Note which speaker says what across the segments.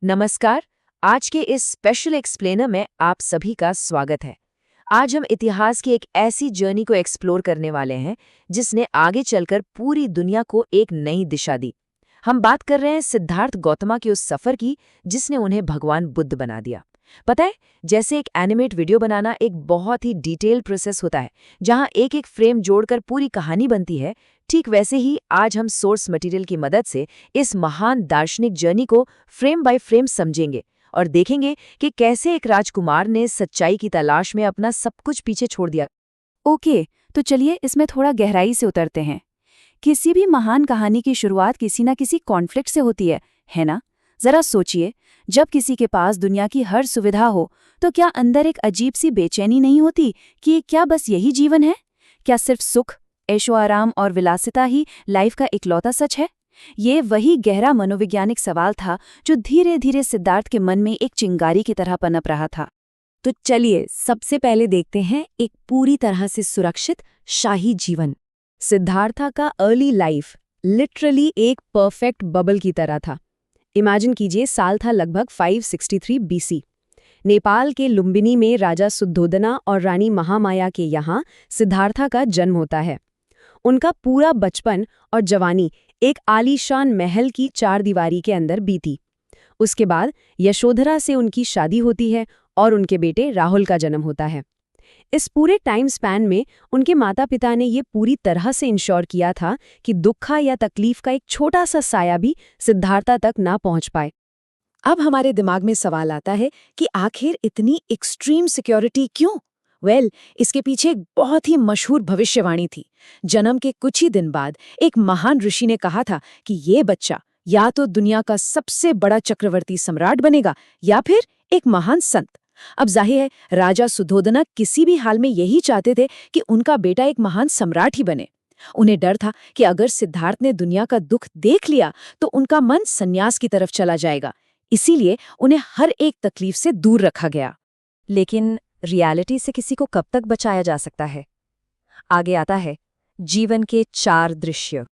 Speaker 1: नमस्कार। आज के इस स्पेशल एक्सप्लेनर में आप सभी का स्वागत है। आज हम इतिहास की एक ऐसी जर्नी को एक्सप्लोर करने वाले हैं जिसने आगे चलकर पूरी दुनिया को एक नई दिशा दी। हम बात कर रहे हैं सिद्धार्थ गौतमा के उस सफर की जिसने उन्हें भगवान बुद्ध बना दिया। पता है, जैसे एक एनिमेट वीडियो बनाना एक बहुत ही डिटेल प्रोसेस होता है जहां एक एक फ्रेम जोड़कर पूरी कहानी बनती है, ठीक वैसे ही आज हम सोर्स मटेरियल की मदद से इस महान दार्शनिक जर्नी को फ्रेम बाय फ्रेम समझेंगे और देखेंगे कि कैसे एक राजकुमार ने सच्चाई की तलाश में अपना सब कुछ पीछे छोड़ दिया।
Speaker 2: ओके, तो चलिए इसमें थोड़ा गहराई से उतरते हैं। किसी भी महान कहानी की शुरुआत किसी न किसी कॉन्फ्लिक्ट से होती है ना? जरा सोचिए, जब किसी के पास दुनिया की हर सुविधा हो, तो क्या अंदर एक अजीब सी बेचैनी नहीं होती कि क्या बस यही जीवन है? क्या सिर्फ सुख, ऐशो आराम और विलासिता ही लाइफ का इकलौता सच है? ये वही गहरा मनोवैज्ञानिक सवाल था जो धीरे धीरे सिद्धार्थ के मन में एक चिंगारी की तरह पनप रहा था। तो चलिए सबसे पहले देखते हैं एक पूरी तरह से सुरक्षित शाही जीवन। सिद्धार्था का अर्ली लाइफ लिटरली एक परफेक्ट बबल की तरह था। इमेजिन कीजिए, साल था लगभग 563 बीसी। नेपाल के लुम्बिनी में राजा सुद्धोधना और रानी महामाया के यहाँ सिद्धार्था का जन्म होता है। उनका पूरा बचपन और जवानी एक आलीशान महल की चारदीवारी के अंदर बीती। उसके बाद यशोधरा से उनकी शादी होती है और उनके बेटे राहुल का जन्म होता है। इस पूरे टाइम स्पैन में उनके माता पिता ने ये पूरी तरह से इंश्योर किया था कि दुख या तकलीफ का एक छोटा सा साया भी सिद्धार्था तक ना पहुंच पाए। अब हमारे दिमाग में सवाल आता है कि आखिर इतनी एक्सट्रीम सिक्योरिटी क्यों? इसके पीछे एक बहुत ही मशहूर भविष्यवाणी थी। जन्म के कुछ ही दिन बाद एक महान ऋषि ने कहा था कि ये बच्चा या तो दुनिया का सबसे बड़ा चक्रवर्ती सम्राट बनेगा या फिर एक महान संत। अब जाहिर है, राजा सुद्धोधना किसी भी हाल में यही चाहते थे कि उनका बेटा एक महान सम्राट ही बने। उन्हें डर था कि अगर सिद्धार्थ ने दुनिया का दुख देख लिया तो उनका मन संन्यास की तरफ चला जाएगा। इसीलिए उन्हें हर एक तकलीफ से दूर रखा गया। लेकिन रियलिटी से किसी को कब तक बचाया जा सकता है? आगे आता है जीवन के 4 दृश्य।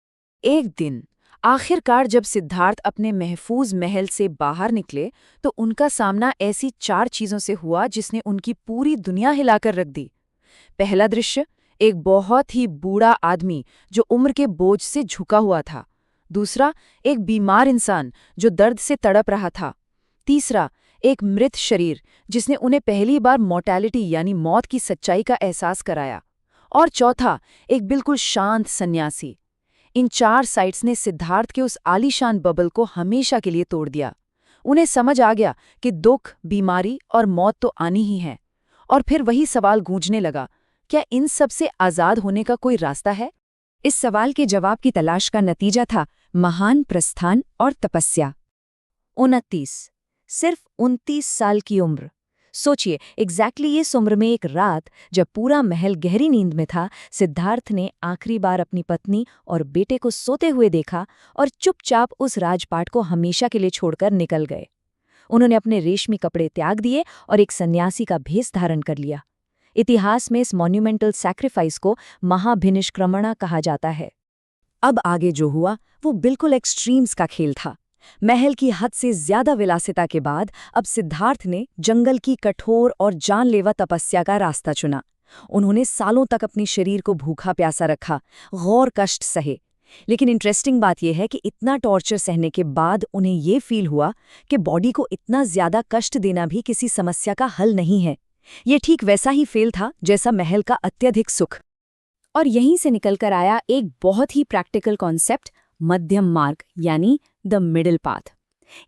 Speaker 2: एक दिन आखिरकार जब सिद्धार्थ अपने महफूज महल से बाहर निकले तो उनका सामना ऐसी 4 चीजों से हुआ जिसने उनकी पूरी दुनिया हिलाकर रख दी। पहला दृश्य, एक बहुत ही बूढ़ा आदमी जो उम्र के बोझ से झुका हुआ था। दूसरा, एक बीमार इंसान जो दर्द से तड़प रहा था। तीसरा, एक मृत शरीर जिसने उन्हें पहली बार मॉर्टैलिटी यानी मौत की सच्चाई का एहसास कराया। और चौथा, एक बिल्कुल शांत सन्यासी। इन 4 साइट्स ने सिद्धार्थ के उस आलीशान बबल को हमेशा के लिए तोड़ दिया। उन्हें समझ आ गया कि दुख, बीमारी और मौत तो आनी ही है। और फिर वही सवाल गूंजने लगा, क्या इन सब से आजाद होने का कोई रास्ता है? इस सवाल के जवाब की तलाश का नतीजा था महान प्रस्थान और तपस्या। 29, सिर्फ 29 साल की उम्र। सोचिए, एग्जैक्टली इस उम्र में एक रात जब पूरा महल गहरी नींद में था, सिद्धार्थ ने आखिरी बार अपनी पत्नी और बेटे को सोते हुए देखा और चुपचाप उस राजपाट को हमेशा के लिए छोड़कर निकल गए। उन्होंने अपने रेशमी कपड़े त्याग दिए और एक सन्यासी का भेष धारण कर लिया। इतिहास में इस मॉन्यूमेंटल सैक्रिफाइस को महाभिनिष्क्रमणा कहा जाता है। अब आगे जो हुआ वो बिल्कुल एक्सट्रीम्स का खेल था। महल की हद से ज्यादा विलासिता के बाद अब सिद्धार्थ ने जंगल की कठोर और जानलेवा तपस्या का रास्ता चुना। उन्होंने सालों तक अपने शरीर को भूखा प्यासा रखा, गौर कष्ट सहे। लेकिन इंटरेस्टिंग बात यह है कि इतना टॉर्चर सहने के बाद उन्हें ये फील हुआ कि बॉडी को इतना ज्यादा कष्ट देना भी किसी समस्या का हल नहीं है। ये ठीक वैसा ही फेल था जैसा महल का अत्यधिक सुख। और यहीं से निकलकर आया एक बहुत ही प्रैक्टिकल कॉन्सेप्ट, मध्यम मार्ग यानी द मिडिल पाथ।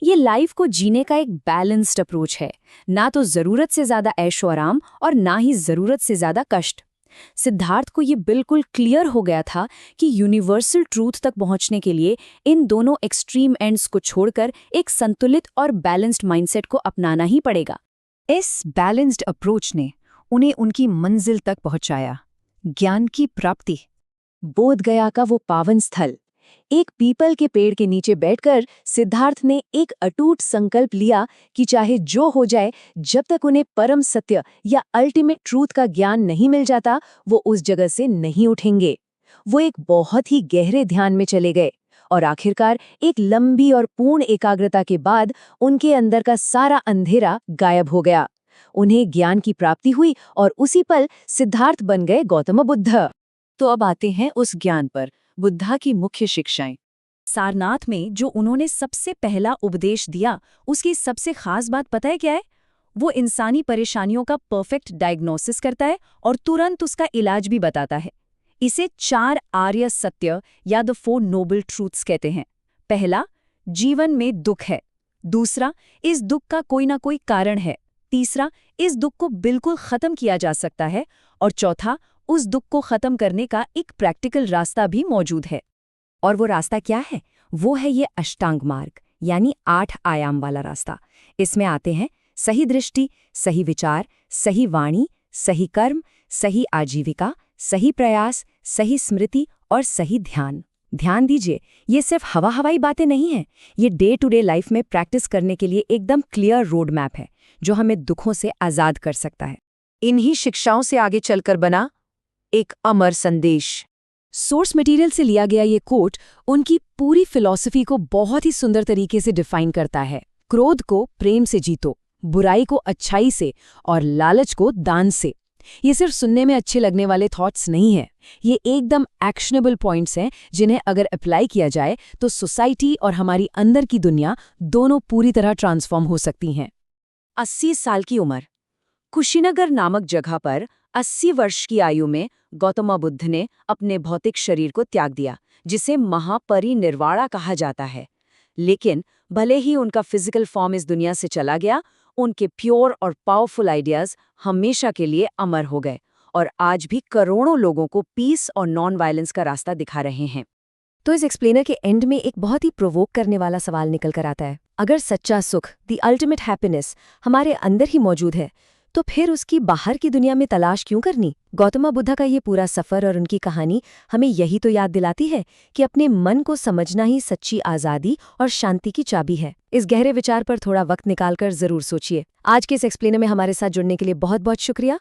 Speaker 2: ये लाइफ को जीने का एक बैलेंस्ड अप्रोच है, ना तो जरूरत से ज्यादा ऐशो आराम और ना ही जरूरत से ज्यादा कष्ट। सिद्धार्थ को ये बिल्कुल क्लियर हो गया था कि यूनिवर्सल ट्रूथ तक पहुंचने के लिए इन दोनों एक्सट्रीम एंड्स को छोड़कर एक संतुलित और बैलेंस्ड माइंडसेट को अपनाना ही पड़ेगा। इस बैलेंस्ड अप्रोच ने उन्हें उनकी मंजिल तक पहुंचाया, ज्ञान की प्राप्ति। बोध गया का वो पावन स्थल। एक पीपल के पेड़ के नीचे बैठकर सिद्धार्थ ने एक अटूट संकल्प लिया कि चाहे जो हो जाए, जब तक उन्हें परम सत्य या अल्टीमेट ट्रूथ का ज्ञान नहीं मिल जाता, वो उस जगह से नहीं उठेंगे। वो एक बहुत ही गहरे ध्यान में चले गए।
Speaker 1: और आखिरकार एक लंबी और पूर्ण एकाग्रता के बाद उनके अंदर का सारा अंधेरा गायब हो गया। उन्हें ज्ञान की प्राप्ति हुई और उसी पल सिद्धार्थ बन गए गौतम बुद्ध।
Speaker 2: तो अब आते हैं उस ज्ञान पर, बुद्धा की मुख्य शिक्षाएं। सारनाथ में जो उन्होंने सबसे पहला उपदेश दिया, उसकी सबसे खास बात पता है क्या है? वो इंसानी परेशानियों का परफेक्ट डायग्नोसिस करता है और तुरंत उसका इलाज भी बताता है। इसे 4 आर्य सत्य या द 4 नोबल ट्रूथ्स कहते हैं। पहला, जीवन में दुख है। दूसरा, इस दुख का कोई ना कोई कारण है। तीसरा, इस दुख को बिल्कुल खत्म किया जा सकता है। और चौथा, उस दुख को खत्म करने का एक प्रैक्टिकल रास्ता भी मौजूद है।
Speaker 1: और वो रास्ता क्या है? वो है ये अष्टांग मार्ग, यानी 8 आयाम वाला रास्ता। इसमें आते हैं सही दृष्टि, सही विचार, सही वाणी, सही कर्म, सही आजीविका, सही प्रयास, सही स्मृति और सही ध्यान। ध्यान दीजिए, ये सिर्फ हवाई बातें नहीं हैं। ये डे टू डे लाइफ में प्रैक्टिस करने के लिए एकदम क्लियर रोड मैप है, जो हमें दुखों से आज़ाद कर सकता है। इन्हीं शिक्षाओं से आगे चलकर बना एक अमर संदेश।
Speaker 2: सोर्स मटेरियल से लिया गया ये कोट उनकी पूरी फिलॉसफी को बहुत ही सुंदर तरीके से डिफाइन करता है। क्रोध को प्रेम से जीतो, बुराई को अच्छाई से और लालच को दान से। ये सिर्फ सुनने में अच्छे लगने वाले थॉट्स नहीं हैं, ये एकदम एक्शनेबल पॉइंट्स हैं जिन्हें अगर अप्लाई किया जाए तो सोसाइटी और हमारी अंदर की दुनिया दोनों पूरी तरह ट्रांसफॉर्म हो सकती हैं।
Speaker 1: 80 साल की उम्र, कुशीनगर नामक जगह पर 80 वर्ष की आयु में गौतम बुद्ध ने अपने भौतिक शरीर को त्याग दिया, जिसे महापरिनिर्वाणा कहा जाता है। लेकिन भले ही उनका फिजिकल फॉर्म इस दुनिया से चला गया, उनके प्योर और पावरफुल आइडियाज हमेशा के लिए अमर हो गए और आज भी करोड़ों लोगों को पीस और नॉन वायलेंस का रास्ता दिखा रहे हैं।
Speaker 2: तो इस एक्सप्लेनर के एंड में एक बहुत ही प्रोवोक करने वाला सवाल निकल कर आता है। अगर सच्चा सुख, द अल्टीमेट हैप्पीनेस, हमारे अंदर ही मौजूद है, तो फिर उसकी बाहर की दुनिया में तलाश क्यों करनी? गौतम बुद्ध का ये पूरा सफ़र और उनकी कहानी हमें यही तो याद दिलाती है कि अपने मन को समझना ही सच्ची आज़ादी और शांति की चाबी है। इस गहरे विचार पर थोड़ा वक्त निकालकर ज़रूर सोचिए। आज के इस एक्सप्लेनर में हमारे साथ जुड़ने के लिए बहुत बहुत शुक्रिया।